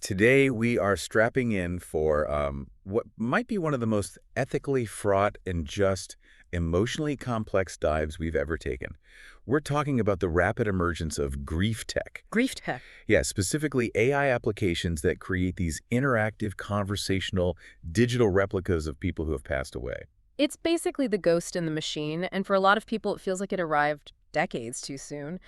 Today, we are strapping in for what might be one of the most ethically fraught and just emotionally complex dives we've ever taken. We're talking about the rapid emergence of grief tech. Grief Tech. Yeah, specifically AI applications that create these interactive, conversational, digital replicas of people who have passed away. It's basically the ghost in the machine, and for a lot of people, it feels like it arrived decades too soon.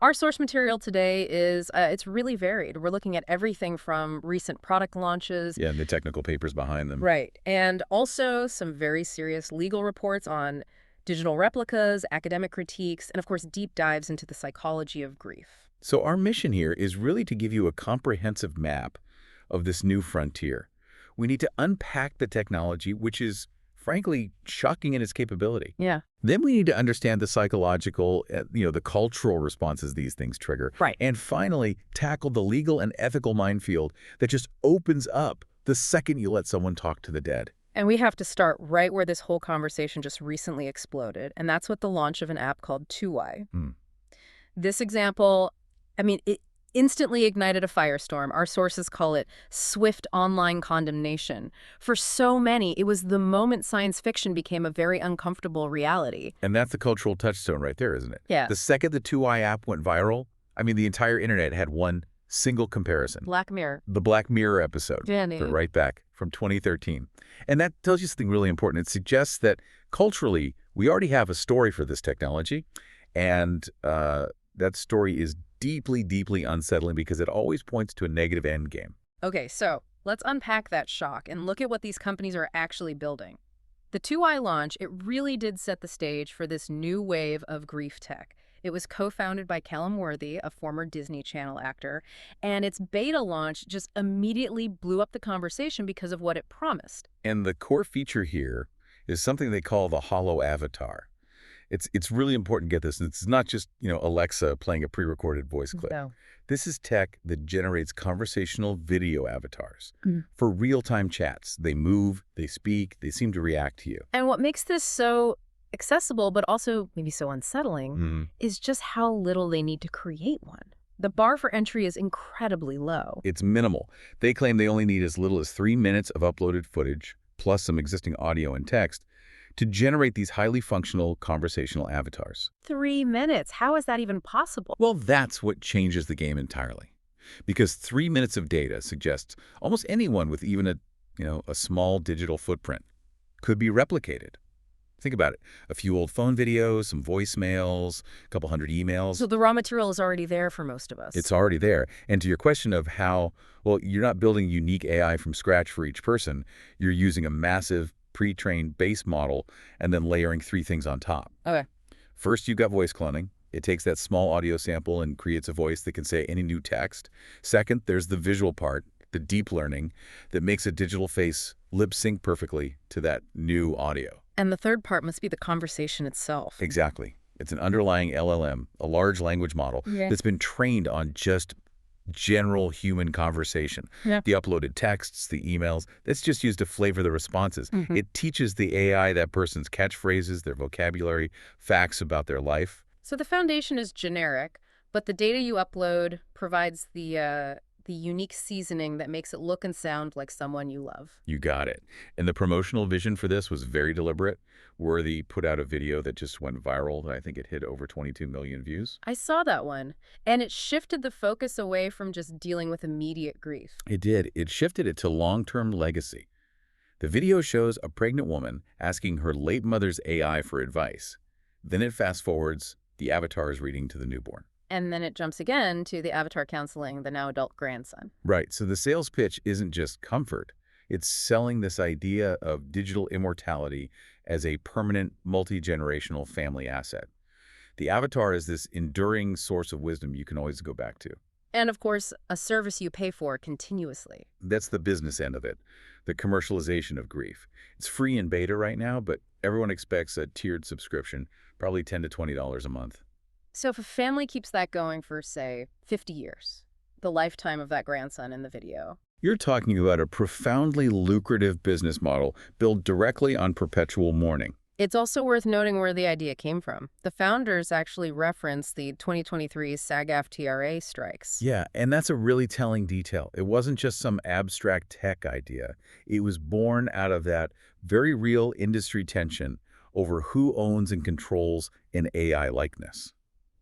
Our source material today is, it's really varied. We're looking at everything from recent product launches. Yeah, and the technical papers behind them. Right. And also some very serious legal reports on digital replicas, academic critiques, and of course, deep dives into the psychology of grief. So our mission here is really to give you a comprehensive map of this new frontier. We need to unpack the technology, which is frankly shocking in its capability. Yeah. Then we need to understand the psychological, the cultural responses these things trigger. Right. And finally, tackle the legal and ethical minefield that just opens up the second you let someone talk to the dead. And we have to start right where this whole conversation just recently exploded, and that's with the launch of an app called 2Y. This example, it instantly ignited a firestorm. Our sources call it swift online condemnation. For so many, it was the moment science fiction became a very uncomfortable reality. And that's the cultural touchstone right there, isn't it? Yeah. The second the 2i app went viral, the entire internet had one single comparison. Black Mirror. The Black Mirror episode. Jenny. But right back from 2013. And that tells you something really important. It suggests that culturally, we already have a story for this technology. And that story is deeply, deeply unsettling because it always points to a negative end game. Okay, so let's unpack that shock and look at what these companies are actually building. The 2i launch, it really did set the stage for this new wave of grief tech. It was co-founded by Callum Worthy, a former Disney Channel actor, and its beta launch just immediately blew up the conversation because of what it promised. And the core feature here is something they call the hollow avatar. It's really important to get this. It's not just, Alexa playing a pre-recorded voice clip. No. This is tech that generates conversational video avatars for real-time chats. They move, they speak, they seem to react to you. And what makes this so accessible, but also maybe so unsettling, is just how little they need to create one. The bar for entry is incredibly low. It's minimal. They claim they only need as little as 3 minutes of uploaded footage, plus some existing audio and text, to generate these highly functional conversational avatars. 3 minutes? How is that even possible? Well, that's what changes the game entirely. Because 3 minutes of data suggests almost anyone with even a small digital footprint could be replicated. Think about it. A few old phone videos, some voicemails, a couple hundred emails. So the raw material is already there for most of us. It's already there. And to your question of how, well, you're not building unique AI from scratch for each person. You're using a massive pre-trained base model and then layering 3 things on top. Okay. First, you've got voice cloning. It takes that small audio sample and creates a voice that can say any new text. Second, there's the visual part, the deep learning, that makes a digital face lip sync perfectly to that new audio. And the third part must be the conversation itself. Exactly. It's an underlying LLM, a large language model, that's been trained on just general human conversation. Yeah. The uploaded texts, the emails, that's just used to flavor the responses. It teaches the AI that person's catchphrases, their vocabulary, facts about their life. So the foundation is generic, but the data you upload provides the unique seasoning that makes it look and sound like someone you love. You got it. And the promotional vision for this was very deliberate. Worthy put out a video that just went viral. I think it hit over 22 million views. I saw that one, and it shifted the focus away from just dealing with immediate grief. It did. It shifted it to long-term legacy. The video shows a pregnant woman asking her late mother's AI for advice. Then it fast-forwards, the avatar is reading to the newborn. And then it jumps again to the avatar counseling the now adult grandson. Right. So the sales pitch isn't just comfort. It's selling this idea of digital immortality as a permanent, multi-generational family asset. The avatar is this enduring source of wisdom you can always go back to. And of course, a service you pay for continuously. That's the business end of it, the commercialization of grief. It's free in beta right now, but everyone expects a tiered subscription, probably $10 to $20 a month. So if a family keeps that going for, say, 50 years, the lifetime of that grandson in the video. You're talking about a profoundly lucrative business model built directly on perpetual mourning. It's also worth noting where the idea came from. The founders actually referenced the 2023 SAG-AFTRA strikes. Yeah, and that's a really telling detail. It wasn't just some abstract tech idea. It was born out of that very real industry tension over who owns and controls an AI likeness.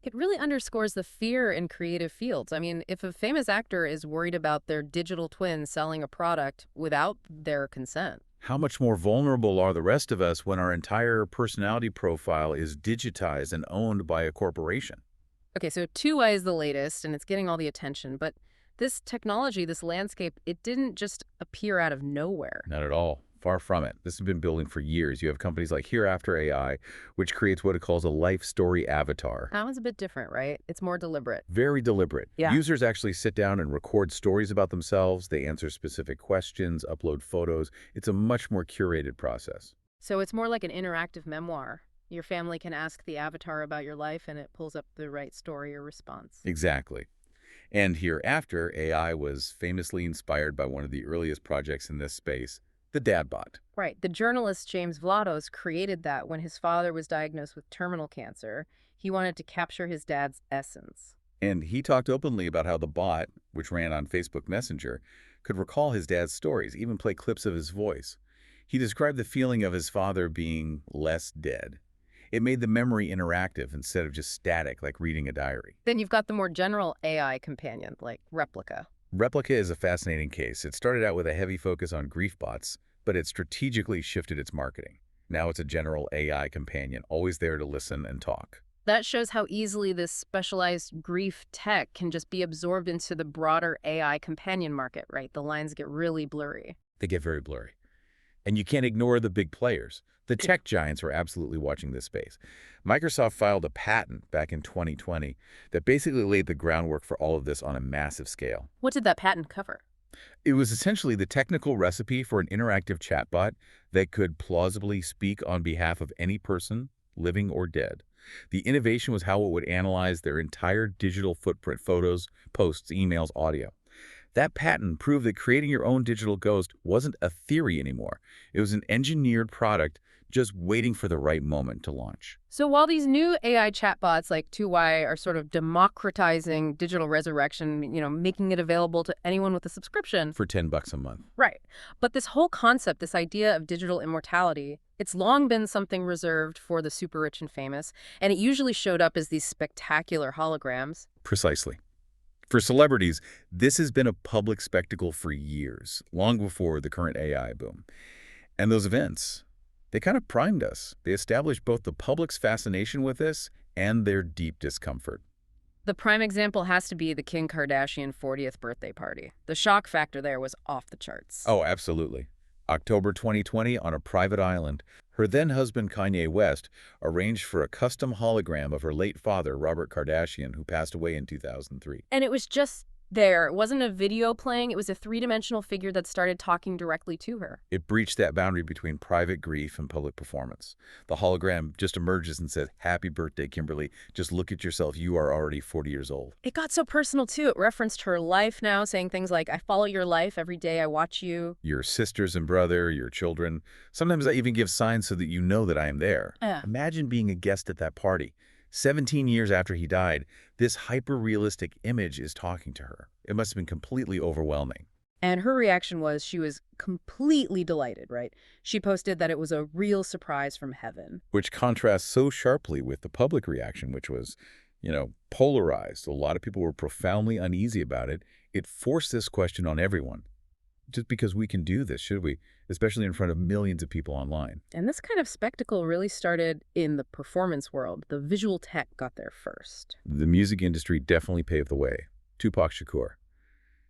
It really underscores the fear in creative fields. I mean, if a famous actor is worried about their digital twin selling a product without their consent. How much more vulnerable are the rest of us when our entire personality profile is digitized and owned by a corporation? Okay, so 2i is the latest, and it's getting all the attention, but this technology, this landscape, it didn't just appear out of nowhere. Not at all. Far from it. This has been building for years. You have companies like Hereafter AI, which creates what it calls a life story avatar. That one's a bit different, right? It's more deliberate. Very deliberate. Yeah. Users actually sit down and record stories about themselves. They answer specific questions, upload photos. It's a much more curated process. So it's more like an interactive memoir. Your family can ask the avatar about your life, and it pulls up the right story or response. Exactly. And Hereafter AI was famously inspired by one of the earliest projects in this space, the Dadbot. Right. The journalist James Vlados created that when his father was diagnosed with terminal cancer. He wanted to capture his dad's essence. And he talked openly about how the bot, which ran on Facebook Messenger, could recall his dad's stories, even play clips of his voice. He described the feeling of his father being less dead. It made the memory interactive instead of just static, like reading a diary. Then you've got the more general AI companion, like Replica. Replica is a fascinating case. It started out with a heavy focus on grief bots, but it strategically shifted its marketing. Now it's a general AI companion, always there to listen and talk. That shows how easily this specialized grief tech can just be absorbed into the broader AI companion market, right? The lines get really blurry. They get very blurry. And you can't ignore the big players. The tech giants are absolutely watching this space. Microsoft filed a patent back in 2020 that basically laid the groundwork for all of this on a massive scale. What did that patent cover? It was essentially the technical recipe for an interactive chatbot that could plausibly speak on behalf of any person, living or dead. The innovation was how it would analyze their entire digital footprint, photos, posts, emails, audio. That patent proved that creating your own digital ghost wasn't a theory anymore. It was an engineered product just waiting for the right moment to launch. So while these new AI chatbots like 2i are sort of democratizing digital resurrection, making it available to anyone with a subscription. For $10 a month. Right. But this whole concept, this idea of digital immortality, it's long been something reserved for the super rich and famous, and it usually showed up as these spectacular holograms. Precisely. For celebrities, this has been a public spectacle for years, long before the current AI boom. And those events, they kind of primed us. They established both the public's fascination with this and their deep discomfort. The prime example has to be the Kim Kardashian 40th birthday party. The shock factor there was off the charts. Oh, absolutely. October 2020, on a private island, her then-husband Kanye West arranged for a custom hologram of her late father, Robert Kardashian, who passed away in 2003. And it was just there. It wasn't a video playing. It was a three-dimensional figure that started talking directly to her. It breached that boundary between private grief and public performance. The hologram just emerges and says, "Happy birthday, Kimberly. Just look at yourself. You are already 40 years old." It got so personal, too. It referenced her life now, saying things like, "I follow your life every day. I watch you. Your sisters and brother, your children. Sometimes I even give signs so that you know that I am there." Yeah. Imagine being a guest at that party. 17 years after he died, this hyper-realistic image is talking to her. It must have been completely overwhelming. And her reaction was she was completely delighted, right? She posted that it was a real surprise from heaven. Which contrasts so sharply with the public reaction, which was, polarized. A lot of people were profoundly uneasy about it. It forced this question on everyone. Just because we can do this, should we? Especially in front of millions of people online. And this kind of spectacle really started in the performance world. The visual tech got there first. The music industry definitely paved the way. Tupac Shakur.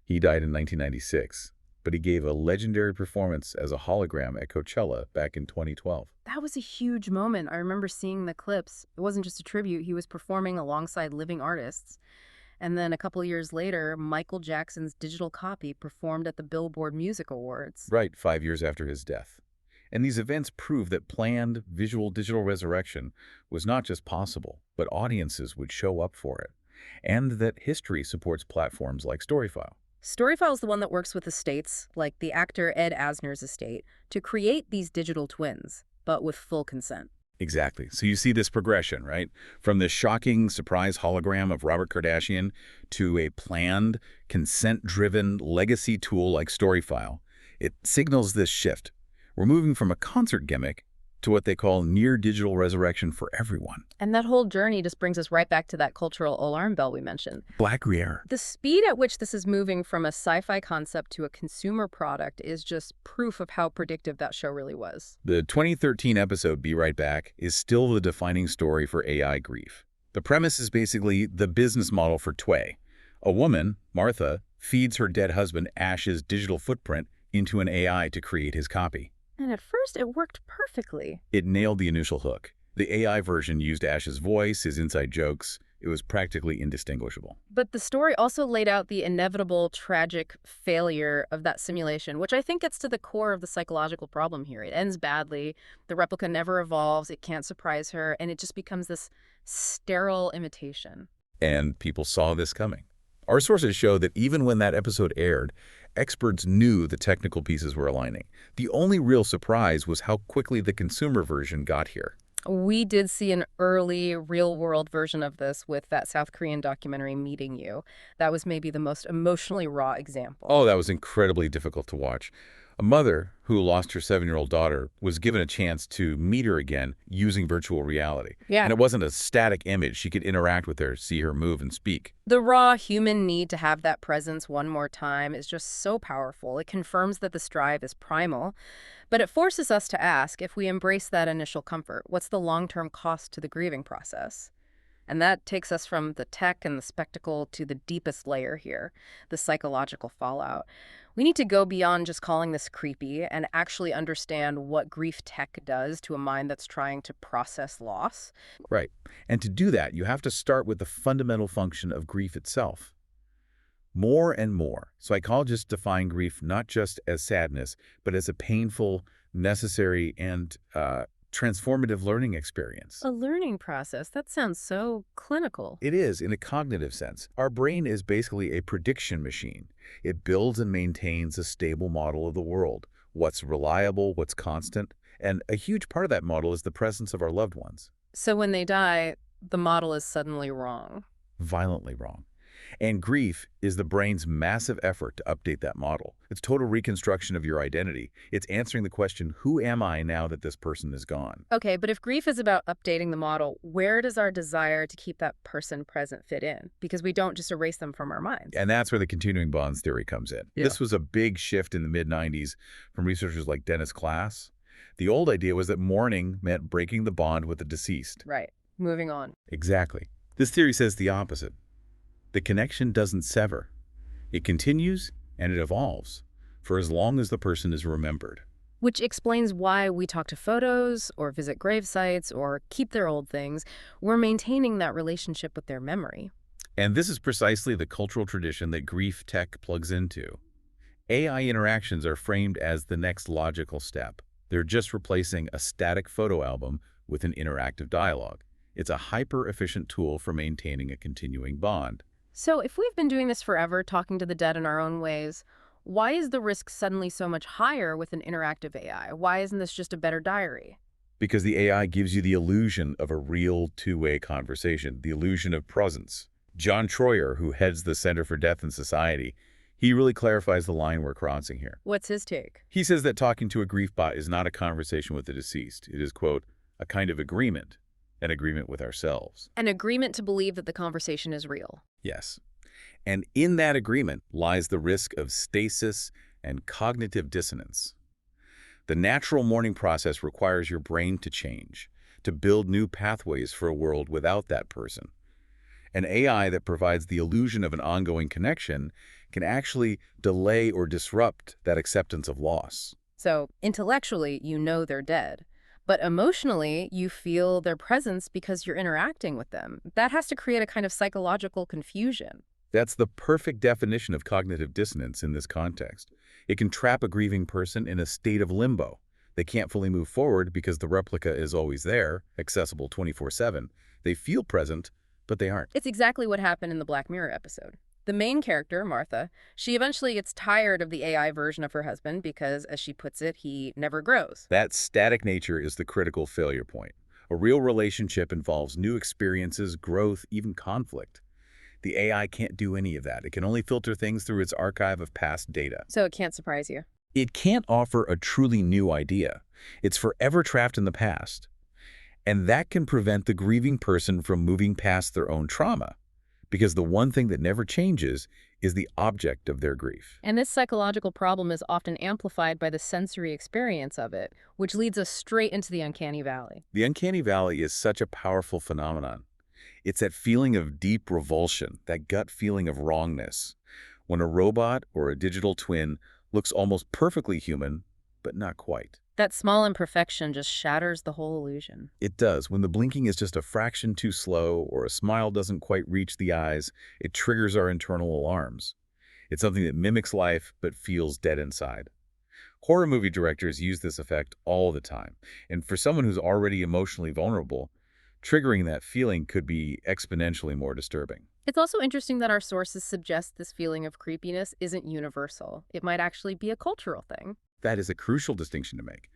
He died in 1996, but he gave a legendary performance as a hologram at Coachella back in 2012. That was a huge moment. I remember seeing the clips. It wasn't just a tribute. He was performing alongside living artists. And then a couple years later, Michael Jackson's digital copy performed at the Billboard Music Awards. Right, 5 years after his death. And these events prove that planned visual digital resurrection was not just possible, but audiences would show up for it. And that history supports platforms like Storyfile. Storyfile is the one that works with estates, like the actor Ed Asner's estate, to create these digital twins, but with full consent. Exactly. So you see this progression, right? From this shocking surprise hologram of Robert Kardashian to a planned, consent-driven legacy tool like Storyfile. It signals this shift. We're moving from a concert gimmick to what they call near digital resurrection for everyone. And that whole journey just brings us right back to that cultural alarm bell we mentioned. Black Mirror. The speed at which this is moving from a sci-fi concept to a consumer product is just proof of how predictive that show really was. The 2013 episode Be Right Back is still the defining story for AI grief. The premise is basically the business model for Tway. A woman, Martha, feeds her dead husband Ash's digital footprint into an AI to create his copy. And at first it worked perfectly. It nailed the initial hook. The AI version used Ash's voice, his inside jokes. It was practically indistinguishable. But the story also laid out the inevitable, tragic failure of that simulation, which I think gets to the core of the psychological problem here. It ends badly, the replica never evolves, it can't surprise her, and it just becomes this sterile imitation. And people saw this coming. Our sources show that even when that episode aired, experts knew the technical pieces were aligning. The only real surprise was how quickly the consumer version got here. We did see an early real-world version of this with that South Korean documentary, Meeting You. That was maybe the most emotionally raw example. Oh, that was incredibly difficult to watch. A mother who lost her 7-year-old daughter was given a chance to meet her again using virtual reality. Yeah. And it wasn't a static image. She could interact with her, see her move and speak. The raw human need to have that presence one more time is just so powerful. It confirms that this drive is primal, but it forces us to ask, if we embrace that initial comfort, what's the long-term cost to the grieving process? And that takes us from the tech and the spectacle to the deepest layer here, the psychological fallout. We need to go beyond just calling this creepy and actually understand what grief tech does to a mind that's trying to process loss. Right. And to do that, you have to start with the fundamental function of grief itself. More and more, psychologists define grief not just as sadness, but as a painful, necessary, and transformative learning experience. A learning process? That sounds so clinical. It is, in a cognitive sense. Our brain is basically a prediction machine. It builds and maintains a stable model of the world, what's reliable, what's constant, and a huge part of that model is the presence of our loved ones. So when they die, the model is suddenly wrong. Violently wrong. And grief is the brain's massive effort to update that model. It's total reconstruction of your identity. It's answering the question, who am I now that this person is gone? Okay, but if grief is about updating the model, where does our desire to keep that person present fit in? Because we don't just erase them from our minds. And that's where the continuing bonds theory comes in. Yeah. This was a big shift in the mid-90s from researchers like Dennis Klass. The old idea was that mourning meant breaking the bond with the deceased. Right. Moving on. Exactly. This theory says the opposite. The connection doesn't sever. It continues and it evolves for as long as the person is remembered. Which explains why we talk to photos or visit grave sites or keep their old things. We're maintaining that relationship with their memory. And this is precisely the cultural tradition that grief tech plugs into. AI interactions are framed as the next logical step. They're just replacing a static photo album with an interactive dialogue. It's a hyper-efficient tool for maintaining a continuing bond. So if we've been doing this forever, talking to the dead in our own ways, why is the risk suddenly so much higher with an interactive AI? Why isn't this just a better diary? Because the AI gives you the illusion of a real two-way conversation, the illusion of presence. John Troyer, who heads the Center for Death and Society, he really clarifies the line we're crossing here. What's his take? He says that talking to a grief bot is not a conversation with the deceased. It is, quote, a kind of agreement, an agreement with ourselves. An agreement to believe that the conversation is real. Yes. And in that agreement lies the risk of stasis and cognitive dissonance. The natural mourning process requires your brain to change, to build new pathways for a world without that person. An AI that provides the illusion of an ongoing connection can actually delay or disrupt that acceptance of loss. So intellectually, you know they're dead. But emotionally, you feel their presence because you're interacting with them. That has to create a kind of psychological confusion. That's the perfect definition of cognitive dissonance in this context. It can trap a grieving person in a state of limbo. They can't fully move forward because the replica is always there, accessible 24/7. They feel present, but they aren't. It's exactly what happened in the Black Mirror episode. The main character, Martha, she eventually gets tired of the AI version of her husband because, as she puts it, he never grows. That static nature is the critical failure point. A real relationship involves new experiences, growth, even conflict. The AI can't do any of that. It can only filter things through its archive of past data. So it can't surprise you. It can't offer a truly new idea. It's forever trapped in the past. And that can prevent the grieving person from moving past their own trauma, because the one thing that never changes is the object of their grief. And this psychological problem is often amplified by the sensory experience of it, which leads us straight into the uncanny valley. The uncanny valley is such a powerful phenomenon. It's that feeling of deep revulsion, that gut feeling of wrongness, when a robot or a digital twin looks almost perfectly human, but not quite. That small imperfection just shatters the whole illusion. It does. When the blinking is just a fraction too slow or a smile doesn't quite reach the eyes, it triggers our internal alarms. It's something that mimics life but feels dead inside. Horror movie directors use this effect all the time, and for someone who's already emotionally vulnerable, triggering that feeling could be exponentially more disturbing. It's also interesting that our sources suggest this feeling of creepiness isn't universal. It might actually be a cultural thing. That is a crucial distinction to make.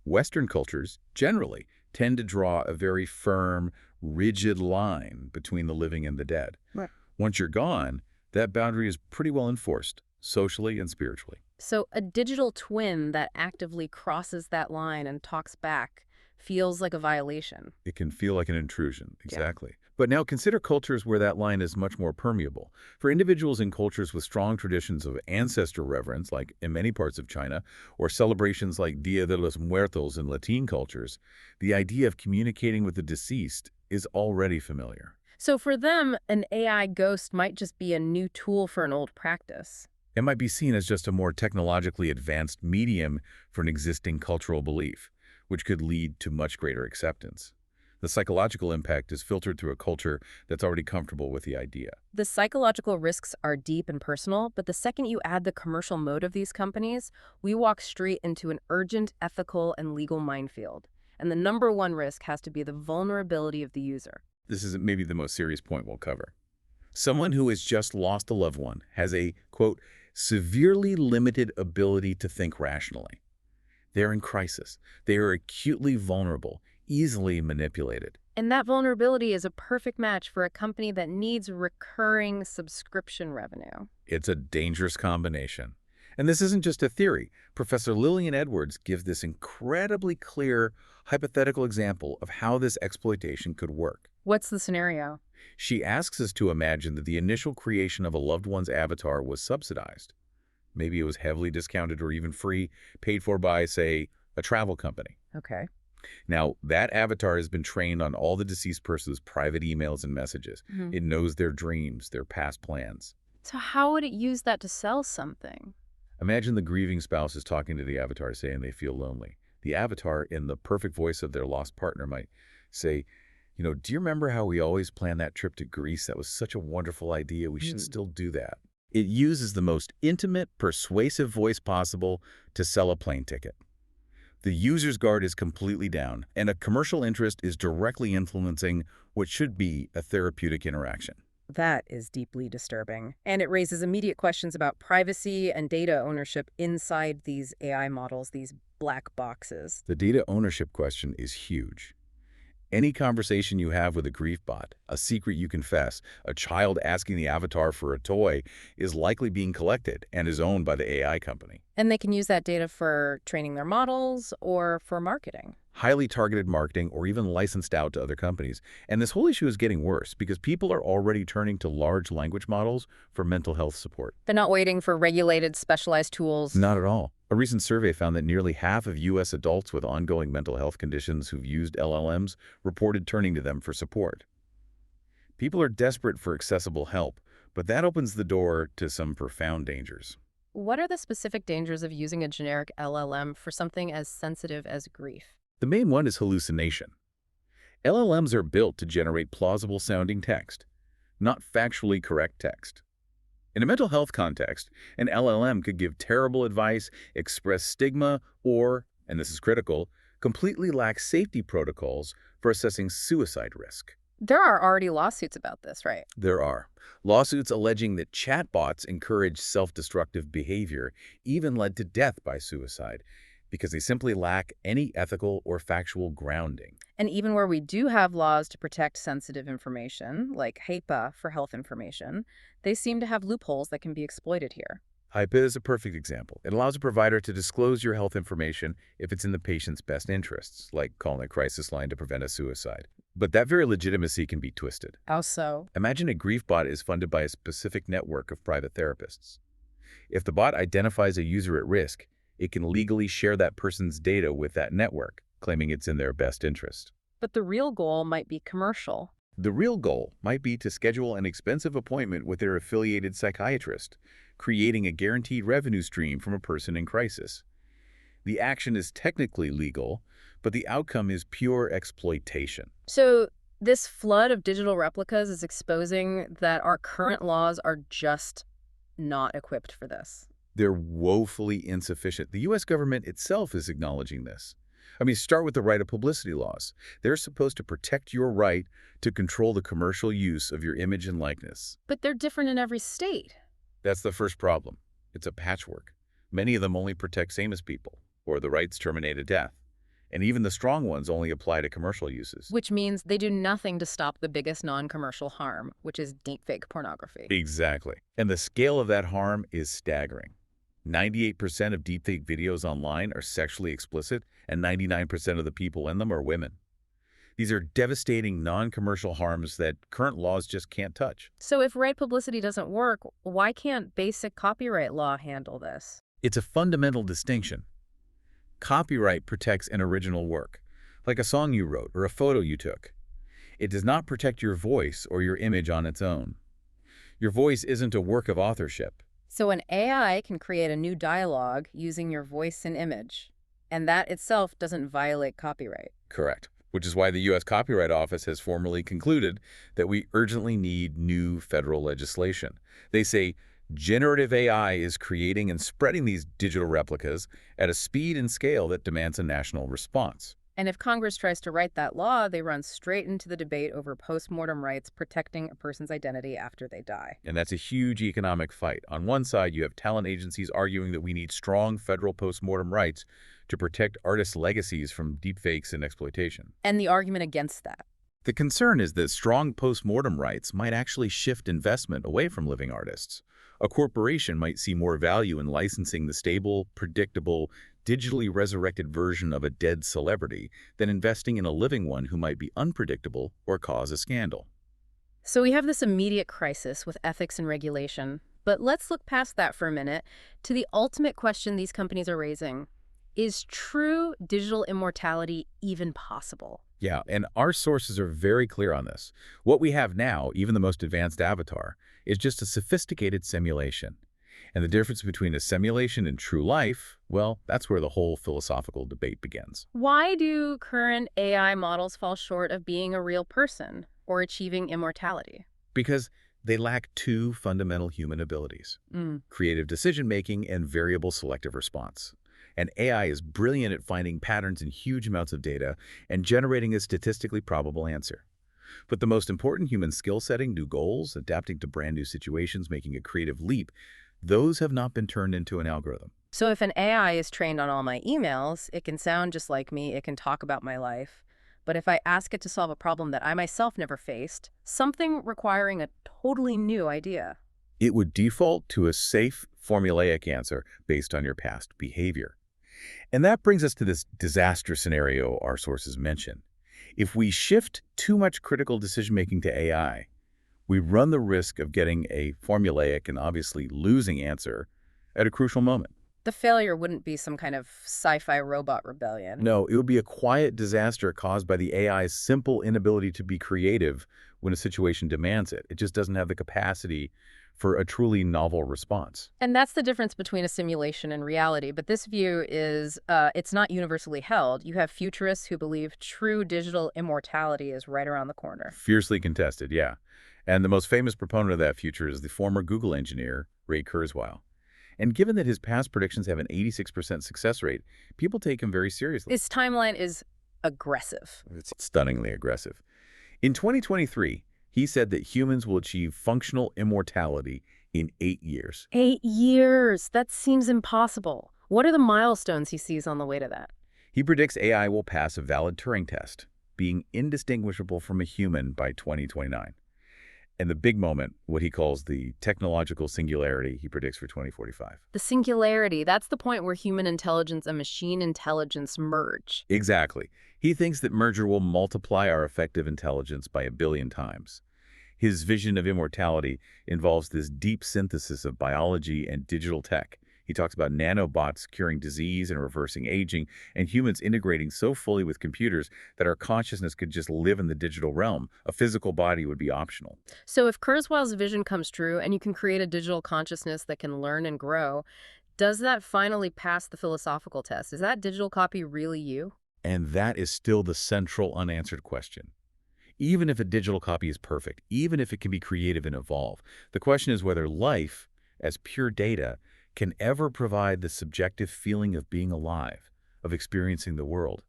Western cultures, generally, tend to draw a very firm, rigid line between the living and the dead. Right. Once you're gone, that boundary is pretty well enforced, socially and spiritually. So a digital twin that actively crosses that line and talks back feels like a violation. It can feel like an intrusion, exactly. But now consider cultures where that line is much more permeable. For individuals in cultures with strong traditions of ancestor reverence, like in many parts of China, or celebrations like Dia de los Muertos in Latin cultures, the idea of communicating with the deceased is already familiar. So for them, an AI ghost might just be a new tool for an old practice. It might be seen as just a more technologically advanced medium for an existing cultural belief, which could lead to much greater acceptance. The psychological impact is filtered through a culture that's already comfortable with the idea. The psychological risks are deep and personal, but the second you add the commercial mode of these companies, we walk straight into an urgent ethical and legal minefield. And the number one risk has to be the vulnerability of the user. This is maybe the most serious point we'll cover. Someone who has just lost a loved one has a, quote, severely limited ability to think rationally. They're in crisis. They are acutely vulnerable, easily manipulated. And that vulnerability is a perfect match for a company that needs recurring subscription revenue. It's a dangerous combination. And this isn't just a theory. Professor Lillian Edwards gives this incredibly clear, hypothetical example of how this exploitation could work. What's the scenario? She asks us to imagine that the initial creation of a loved one's avatar was subsidized. Maybe it was heavily discounted or even free, paid for by, say, a travel company. Okay. Now, that avatar has been trained on all the deceased person's private emails and messages. It knows their dreams, their past plans. So how would it use that to sell something? Imagine the grieving spouse is talking to the avatar saying they feel lonely. The avatar, in the perfect voice of their lost partner, might say, you know, do you remember how we always planned that trip to Greece? That was such a wonderful idea. We should still do that. It uses the most intimate, persuasive voice possible to sell a plane ticket. The user's guard is completely down, and a commercial interest is directly influencing what should be a therapeutic interaction. That is deeply disturbing. And it raises immediate questions about privacy and data ownership inside these AI models, these black boxes. The data ownership question is huge. Any conversation you have with a grief bot, a secret you confess, a child asking the avatar for a toy, is likely being collected and is owned by the AI company. And they can use that data for training their models or for marketing. Highly targeted marketing or even licensed out to other companies. And this whole issue is getting worse because people are already turning to large language models for mental health support. They're not waiting for regulated, specialized tools. Not at all. A recent survey found that nearly half of U.S. adults with ongoing mental health conditions who've used LLMs reported turning to them for support. People are desperate for accessible help, but that opens the door to some profound dangers. What are the specific dangers of using a generic LLM for something as sensitive as grief? The main one is hallucination. LLMs are built to generate plausible-sounding text, not factually correct text. In a mental health context, an LLM could give terrible advice, express stigma, or, and this is critical, completely lack safety protocols for assessing suicide risk. There are already lawsuits about this, right? There are. Lawsuits alleging that chatbots encourage self-destructive behavior, even led to death by suicide. because they simply lack any ethical or factual grounding. And even where we do have laws to protect sensitive information, like HIPAA for health information, they seem to have loopholes that can be exploited here. HIPAA is a perfect example. It allows a provider to disclose your health information if it's in the patient's best interests, like calling a crisis line to prevent a suicide. But that very legitimacy can be twisted. How so? Imagine a grief bot is funded by a specific network of private therapists. If the bot identifies a user at risk, it can legally share that person's data with that network, claiming it's in their best interest. But the real goal might be commercial. The real goal might be to schedule an expensive appointment with their affiliated psychiatrist, creating a guaranteed revenue stream from a person in crisis. The action is technically legal, but the outcome is pure exploitation. So this flood of digital replicas is exposing that our current laws are just not equipped for this. They're woefully insufficient. The U.S. government itself is acknowledging this. I mean, start with the right of publicity laws. They're supposed to protect your right to control the commercial use of your image and likeness. But they're different in every state. That's the first problem. It's a patchwork. Many of them only protect famous people, or the rights terminate at death. And even the strong ones only apply to commercial uses. Which means they do nothing to stop the biggest non-commercial harm, which is deepfake pornography. Exactly. And the scale of that harm is staggering. 98% of deepfake videos online are sexually explicit, and 99% of the people in them are women. These are devastating non-commercial harms that current laws just can't touch. So if right publicity doesn't work, why can't basic copyright law handle this? It's a fundamental distinction. Copyright protects an original work, like a song you wrote or a photo you took. It does not protect your voice or your image on its own. Your voice isn't a work of authorship. So an AI can create a new dialogue using your voice and image, and that itself doesn't violate copyright. Correct. Which is why the U.S. Copyright Office has formally concluded that we urgently need new federal legislation. They say generative AI is creating and spreading these digital replicas at a speed and scale that demands a national response. And if Congress tries to write that law, they run straight into the debate over post-mortem rights protecting a person's identity after they die. And that's a huge economic fight. On one side, you have talent agencies arguing that we need strong federal post-mortem rights to protect artists' legacies from deepfakes and exploitation. And the argument against that. The concern is that strong post-mortem rights might actually shift investment away from living artists. A corporation might see more value in licensing the stable, predictable, digitally resurrected version of a dead celebrity than investing in a living one who might be unpredictable or cause a scandal. So we have this immediate crisis with ethics and regulation. But let's look past that for a minute to the ultimate question these companies are raising. Is true digital immortality even possible? Yeah, and our sources are very clear on this. What we have now, even the most advanced avatar, is just a sophisticated simulation. And the difference between a simulation and true life, well, that's where the whole philosophical debate begins. Why do current AI models fall short of being a real person or achieving immortality? Because they lack two fundamental human abilities, creative decision-making and variable selective response. And AI is brilliant at finding patterns in huge amounts of data and generating a statistically probable answer. But the most important human skill setting, new goals, adapting to brand new situations, making a creative leap, those have not been turned into an algorithm. So if an AI is trained on all my emails, it can sound just like me, it can talk about my life. But if I ask it to solve a problem that I myself never faced, something requiring a totally new idea, it would default to a safe, formulaic answer based on your past behavior. And that brings us to this disaster scenario our sources mention. If we shift too much critical decision-making to AI, we run the risk of getting a formulaic and obviously losing answer at a crucial moment. the failure wouldn't be some kind of sci-fi robot rebellion. No, it would be a quiet disaster caused by the AI's simple inability to be creative when a situation demands it. It just doesn't have the capacity for a truly novel response. And that's the difference between a simulation and reality. But this view is, it's not universally held. You have futurists who believe true digital immortality is right around the corner. Fiercely contested, yeah. And the most famous proponent of that future is the former Google engineer, Ray Kurzweil. And given that his past predictions have an 86% success rate, people take him very seriously. His timeline is aggressive. It's stunningly aggressive. In 2023, he said that humans will achieve functional immortality in 8 years. 8 years. That seems impossible. What are the milestones he sees on the way to that? He predicts AI will pass a valid Turing test, being indistinguishable from a human by 2029. And the big moment, what he calls the technological singularity, he predicts for 2045. The singularity, that's the point where human intelligence and machine intelligence merge. Exactly. He thinks that merger will multiply our effective intelligence by 1 billion times. His vision of immortality involves this deep synthesis of biology and digital tech. He talks about nanobots curing disease and reversing aging, and humans integrating so fully with computers that our consciousness could just live in the digital realm. A physical body would be optional. So if Kurzweil's vision comes true and you can create a digital consciousness that can learn and grow, does that finally pass the philosophical test? Is that digital copy really you? And that is still the central unanswered question. Even if a digital copy is perfect, even if it can be creative and evolve, the question is whether life, as pure data, can ever provide the subjective feeling of being alive, of experiencing the world.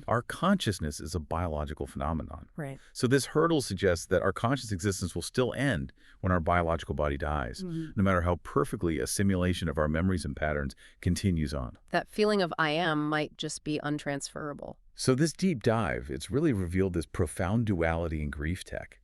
Our consciousness is a biological phenomenon. Right. So this hurdle suggests that our conscious existence will still end when our biological body dies, no matter how perfectly a simulation of our memories and patterns continues on. That feeling of I am might just be untransferable. So this deep dive, it's really revealed this profound duality in grief tech.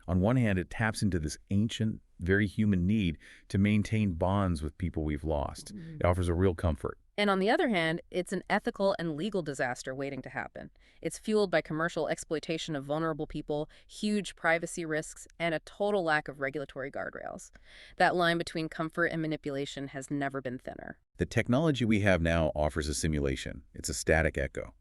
On one hand, it taps into this ancient, very human need to maintain bonds with people we've lost. It offers a real comfort. And on the other hand, it's an ethical and legal disaster waiting to happen. It's fueled by commercial exploitation of vulnerable people, huge privacy risks, and a total lack of regulatory guardrails. That line between comfort and manipulation has never been thinner. The technology we have now offers a simulation. It's a static echo.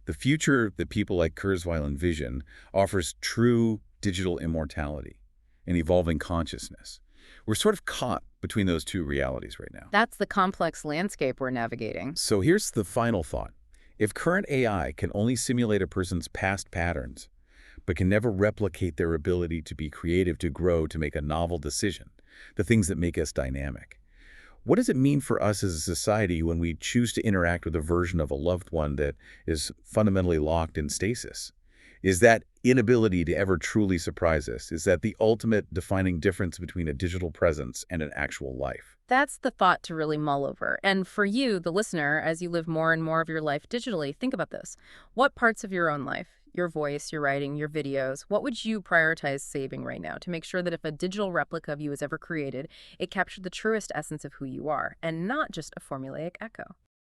The future that people like Kurzweil envision offers true digital immortality, an evolving consciousness. We're sort of caught between those two realities right now. That's the complex landscape we're navigating. So here's the final thought. If current AI can only simulate a person's past patterns, but can never replicate their ability to be creative, to grow, to make a novel decision, the things that make us dynamic, what does it mean for us as a society when we choose to interact with a version of a loved one that is fundamentally locked in stasis? Is that inability to ever truly surprise us? Is that the ultimate defining difference between a digital presence and an actual life? That's the thought to really mull over. And for you, the listener, as you live more and more of your life digitally, think about this. What parts of your own life, your voice, your writing, your videos, what would you prioritize saving right now to make sure that if a digital replica of you is ever created, it captured the truest essence of who you are and not just a formulaic echo?